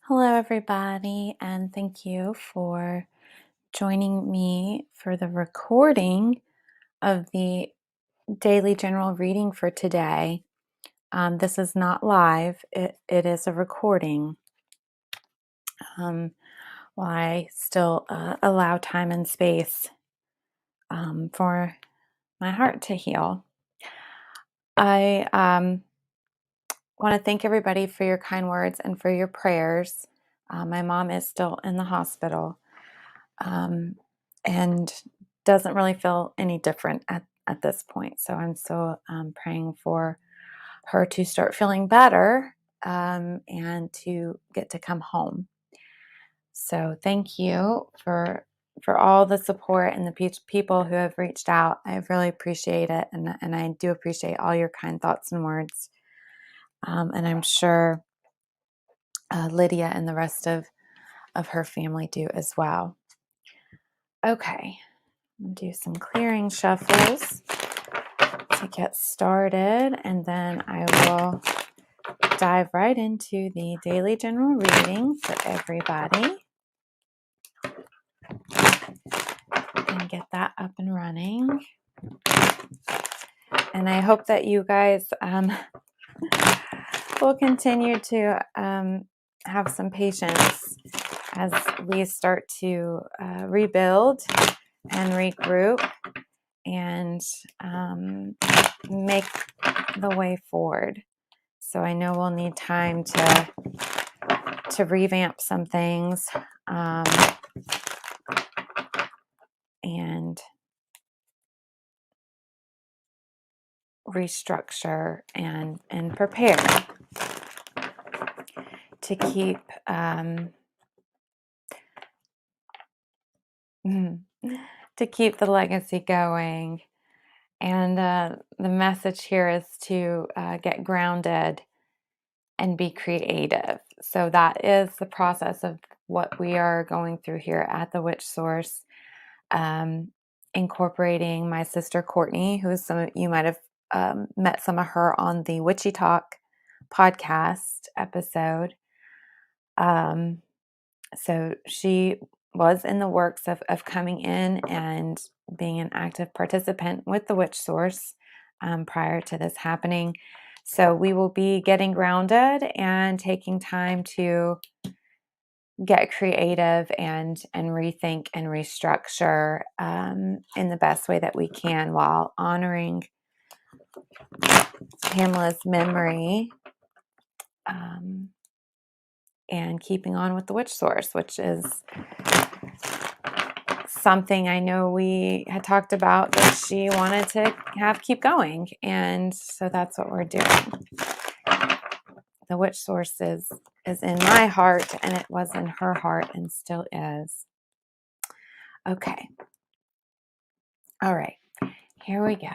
Hello, everybody, and thank you for joining me for the recording of the daily general reading for today. This is not live, it is a recording. Um, while I still allow time and space for my heart to heal. I want to thank everybody for your kind words and for your prayers. My mom is still in the hospital. And doesn't really feel any different at this point. So I'm still praying for her to start feeling better and to get to come home. So thank you for all the support and the people who have reached out. I really appreciate it, and I do appreciate all your kind thoughts and words. And I'm sure Lydia and the rest of her family do as well. Okay. Do some clearing shuffles to get started, and then I will dive right into the daily general reading for everybody and get that up and running. And I hope that you guys will continue to have some patience as we start to rebuild and regroup and make the way forward. So I know we'll need time to revamp some things and restructure and prepare to keep the legacy going. And the message here is to get grounded and be creative. So that is the process of what we are going through here at the Witch Source, incorporating my sister Courtney, who some of you might have met some of her on the Witchy Talk podcast episode. So she was in the works of coming in and being an active participant with the Witch Source prior to this happening. So we will be getting grounded and taking time to get creative and rethink and restructure in the best way that we can while honoring Pamela's memory and keeping on with the Witch Source, which is something I know we had talked about that she wanted to keep going. And so that's what we're doing. The Witch Source is in my heart, and it was in her heart and still is. Okay. All right. Here we go.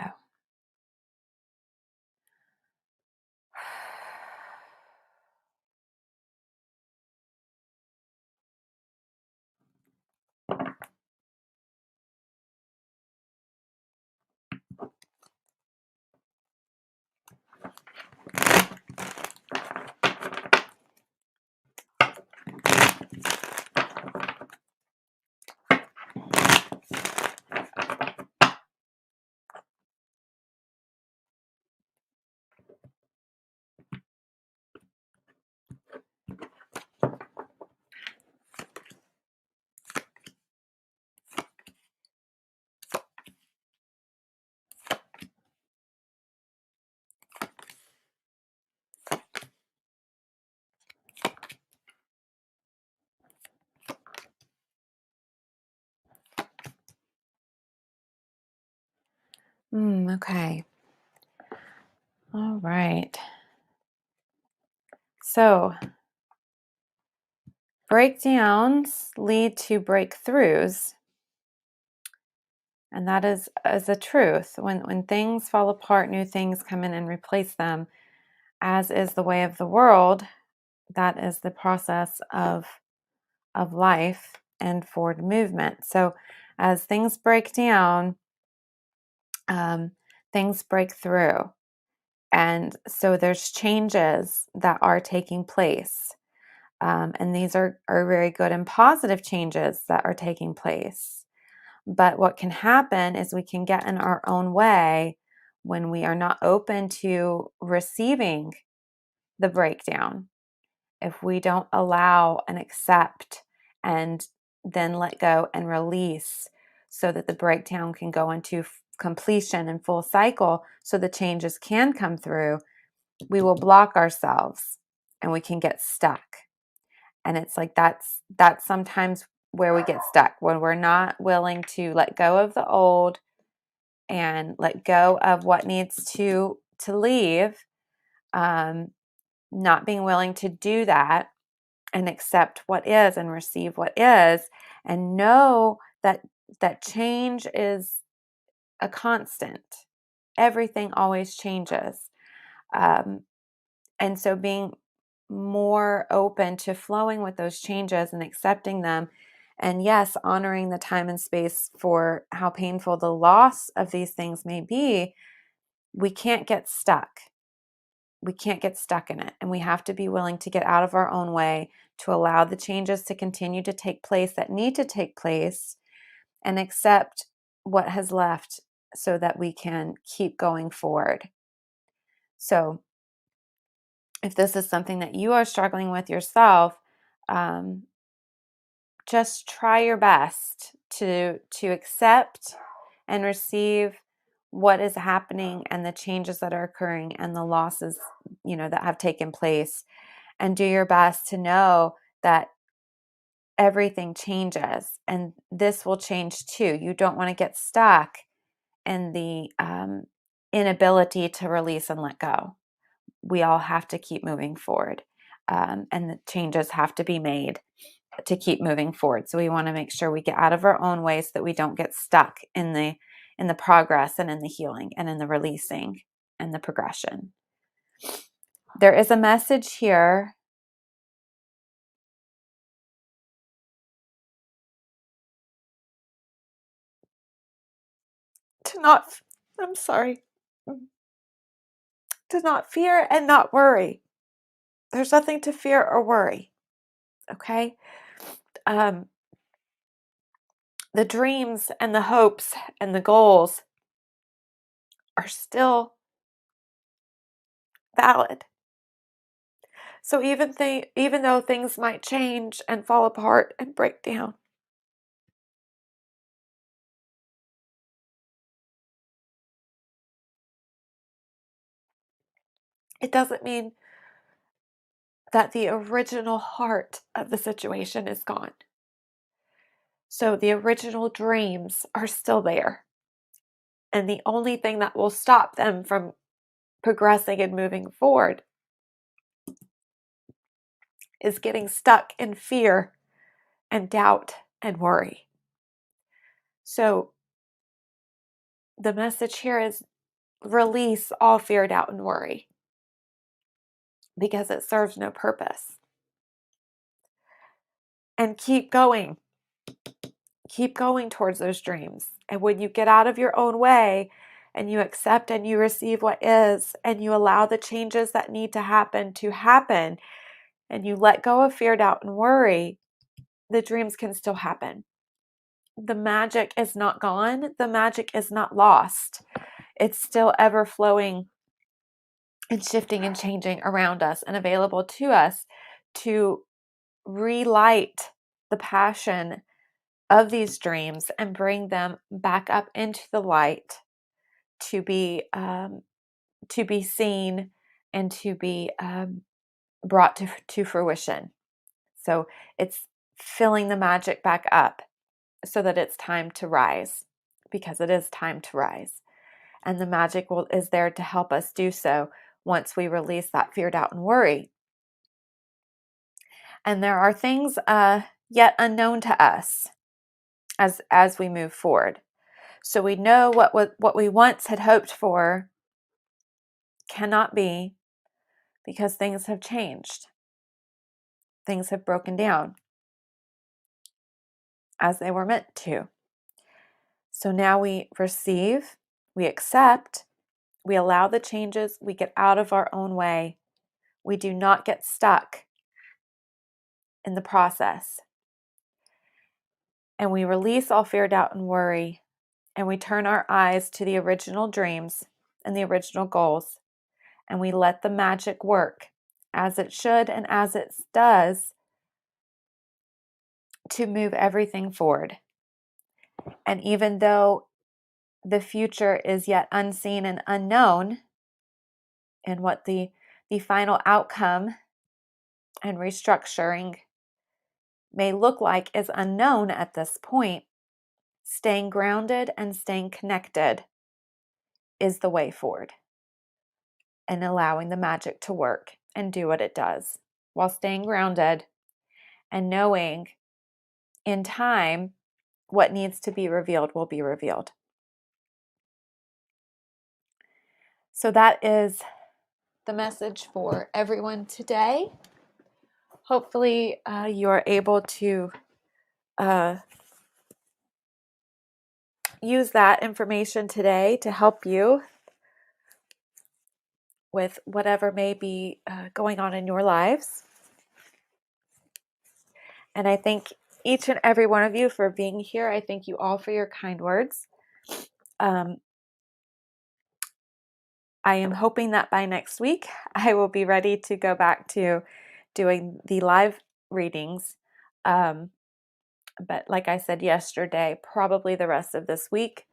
Okay. All right. So, breakdowns lead to breakthroughs. And that is a truth. When things fall apart, new things come in and replace them, as is the way of the world. That is the process of life and forward movement. So as things break down, things break through. And so there's changes that are taking place. And these are very good and positive changes that are taking place. But what can happen is we can get in our own way when we are not open to receiving the breakdown. If we don't allow and accept and then let go and release so that the breakdown can go into completion and full cycle so the changes can come through, we will block ourselves and we can get stuck. And it's like that's sometimes where we get stuck, when we're not willing to let go of the old and let go of what needs to leave. Not being willing to do that and accept what is and receive what is, and know that change is a constant. Everything always changes. Um, and so being more open to flowing with those changes and accepting them, and yes, honoring the time and space for how painful the loss of these things may be, we can't get stuck. We can't get stuck in it. And we have to be willing to get out of our own way, to allow the changes to continue to take place that need to take place, and accept what has left so that we can keep going forward. So, if this is something that you are struggling with yourself, um, just try your best to accept and receive what is happening and the changes that are occurring and the losses, that have taken place, and do your best to know that everything changes and this will change too. You don't want to get stuck in the inability to release and let go. We all have to keep moving forward, and the changes have to be made to keep moving forward. So we want to make sure we get out of our own way so that we don't get stuck in the progress and in the healing and in the releasing and the progression. There is a message here to not, I'm sorry, to not fear and not worry. There's nothing to fear or worry. Okay? Um, the dreams and the hopes and the goals are still valid. So even though things might change and fall apart and break down, it doesn't mean that the original heart of the situation is gone. So the original dreams are still there. And the only thing that will stop them from progressing and moving forward is getting stuck in fear and doubt and worry. So the message here is release all fear, doubt, and worry, because it serves no purpose. And keep going. Keep going towards those dreams. And when you get out of your own way and you accept and you receive what is, and you allow the changes that need to happen, and you let go of fear, doubt, and worry, the dreams can still happen. The magic is not gone. The magic is not lost. It's still ever flowing and shifting and changing around us and available to us to relight the passion of these dreams and bring them back up into the light to be seen and to be brought to fruition. So it's filling the magic back up so that it's time to rise, because it is time to rise. And the magic is there to help us do so once we release that fear, doubt, and worry. And there are things yet unknown to us as we move forward. So we know what we once had hoped for cannot be, because things have changed. Things have broken down as they were meant to. So now we receive, we accept, we allow the changes, we get out of our own way. We do not get stuck in the process. And we release all fear, doubt, and worry, and we turn our eyes to the original dreams and the original goals, and we let the magic work as it should and as it does to move everything forward. And even though the future is yet unseen and unknown, and what the final outcome and restructuring may look like is unknown at this point, staying grounded and staying connected is the way forward, and allowing the magic to work and do what it does while staying grounded and knowing in time what needs to be revealed will be revealed. So that is the message for everyone today. Hopefully you're able to use that information today to help you with whatever may be going on in your lives. And I thank each and every one of you for being here. I thank you all for your kind words. I am hoping that by next week, I will be ready to go back to doing the live readings. But like I said yesterday, probably the rest of this week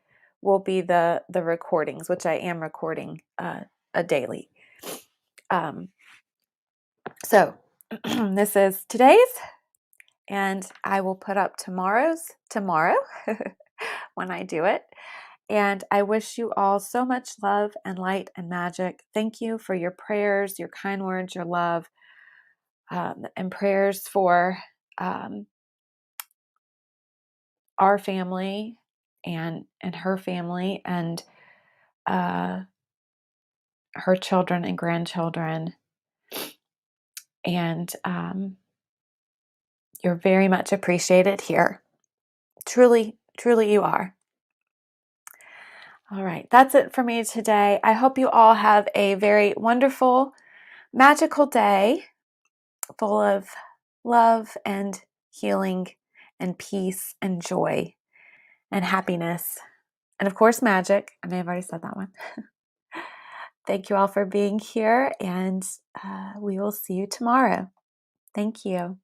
will be the recordings, which I am recording a daily. So this is today's, and I will put up tomorrow's tomorrow when I do it. And I wish you all so much love and light and magic. Thank you for your prayers, your kind words, your love, and prayers for our family and her family and her children and grandchildren. And you're very much appreciated here. Truly, truly you are. All right, that's it for me today. I hope you all have a very wonderful, magical day full of love and healing and peace and joy and happiness. And of course, magic. I may have already said that one. Thank you all for being here, and we will see you tomorrow. Thank you.